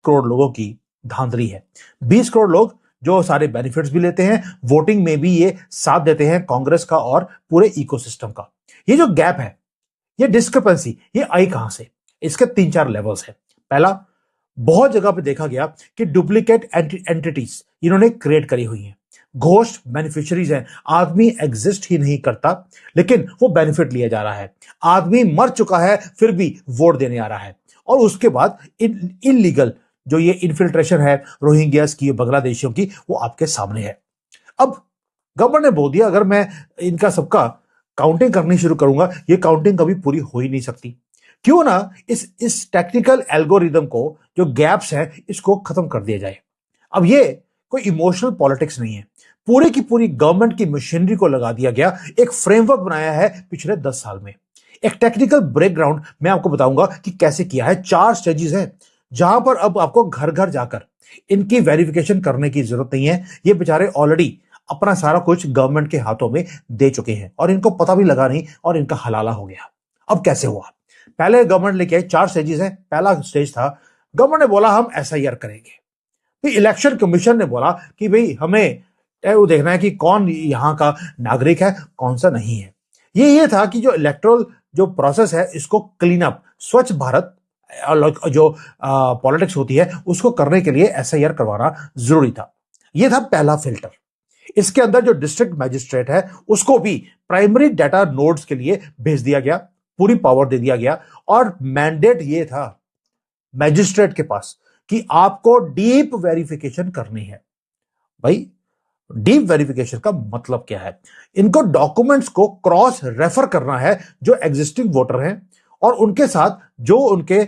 करोड़ लोगों की धांधली है। 20 करोड़ लोग जो सारे बेनिफिट्स भी लेते हैं, वोटिंग में भी ये साथ देते हैं कांग्रेस का और पूरे इकोसिस्टम का। ये जो गैप है, ये डिस्क्रिपेंसी, ये आई कहां से? इसके 3-4 लेवल्स हैं। पहला, बहुत जगह पे देखा गया कि डुप्लीकेट एंटिटीज इन्होंने क्रिएट करी हुई हैं, घोस्ट बेनिफिशियरीज हैं। आदमी एग्जिस्ट ही नहीं करता लेकिन वो बेनिफिट लिया जा रहा है। आदमी मर चुका है फिर भी वोट देने आ रहा है। और उसके बाद इलीगल जो ये इन्फिल्ट्रेशन है रोहिंग्यास की, बांग्लादेशियों की, वो आपके सामने है। अब गवर्नमेंट ने बोल दिया, अगर मैं इनका सबका काउंटिंग करनी शुरू करूंगा, ये काउंटिंग कभी पूरी हो ही नहीं सकती। क्यों ना इस टेक्निकल एल्गोरिदम को, जो गैप्स है, इसको खत्म कर दिया जाए। अब ये कोई इमोशनल पॉलिटिक्स नहीं है, पूरी की पूरी गवर्नमेंट की मशीनरी को लगा दिया गया, एक फ्रेमवर्क बनाया है पिछले 10 साल में। एक टेक्निकल ब्रेकग्राउंड मैं आपको बताऊंगा कि कैसे किया है। 4 स्टेजेस हैं जहां पर अब आपको घर घर जाकर इनकी वेरिफिकेशन करने की जरूरत नहीं है। ये बेचारे ऑलरेडी अपना सारा कुछ गवर्नमेंट के हाथों में दे चुके हैं और इनको पता भी लगा नहीं और इनका हलाला हो गया। अब कैसे हुआ? पहले गवर्नमेंट लेके आई, 4 स्टेजेस हैं। पहला स्टेज था, गवर्नमेंट ने बोला हम एसआईआर करेंगे। फिर इलेक्शन कमीशन ने बोला कि भाई हमें वो देखना है कि कौन यहां का नागरिक है, कौन सा नहीं है। ये था कि जो इलेक्टोरल जो प्रोसेस है, इसको क्लीन अप, स्वच्छ भारत जो पॉलिटिक्स होती है, उसको करने के लिए एसआईआर करवाना जरूरी था। यह था पहला फिल्टर। इसके अंदर जो डिस्ट्रिक्ट मैजिस्ट्रेट है, उसको भी प्राइमरी डाटा नोड्स के लिए भेज दिया गया, पूरी पावर दे दिया गया। और मैंडेट ये था मैजिस्ट्रेट के पास कि आपको डीप वेरिफिकेशन करनी है। भाई, डीप वेरिफिकेशन का मतलब क्या है? इनको डॉक्यूमेंट्स को क्रॉस रेफर करना है जो एग्जिस्टिंग वोटर हैं, और उनके साथ जो उनके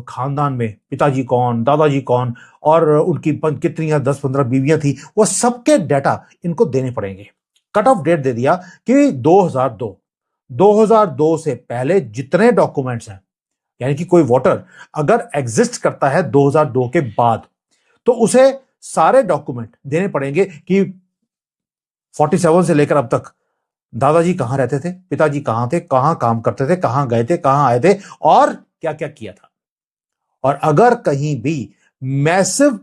खानदान में पिताजी कौन, दादाजी कौन, और उनकी कितनी 10-15 बीवियां थी, वो सबके डाटा इनको देने पड़ेंगे। कट ऑफ डेट दे दिया कि 2002 से पहले जितने डॉक्यूमेंट्स हैं, यानी कि कोई वोटर अगर एग्जिस्ट करता है 2002 के बाद, तो उसे सारे डॉक्यूमेंट देने पड़ेंगे कि 47 से लेकर अब तक दादाजी कहां रहते थे, पिताजी कहां थे, कहां काम करते थे, कहां गए थे, कहां आए थे, और क्या क्या किया था। और अगर कहीं भी मैसिव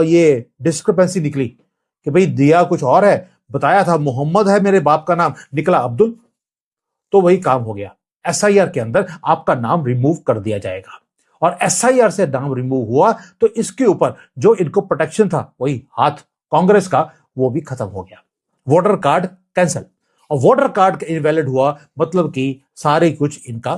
ये डिस्क्रिपेंसी निकली कि भाई दिया कुछ और है, बताया था मोहम्मद है मेरे बाप का नाम, निकला अब्दुल, तो वही काम हो गया। एसआईआर के अंदर आपका नाम रिमूव कर दिया जाएगा। और एसआईआर से नाम रिमूव हुआ तो इसके ऊपर जो इनको प्रोटेक्शन था, वही हाथ कांग्रेस का, वो भी खत्म हो गया। वोटर कार्ड कैंसिल, और वोटर कार्ड इनवैलिड हुआ, मतलब कि सारे कुछ इनका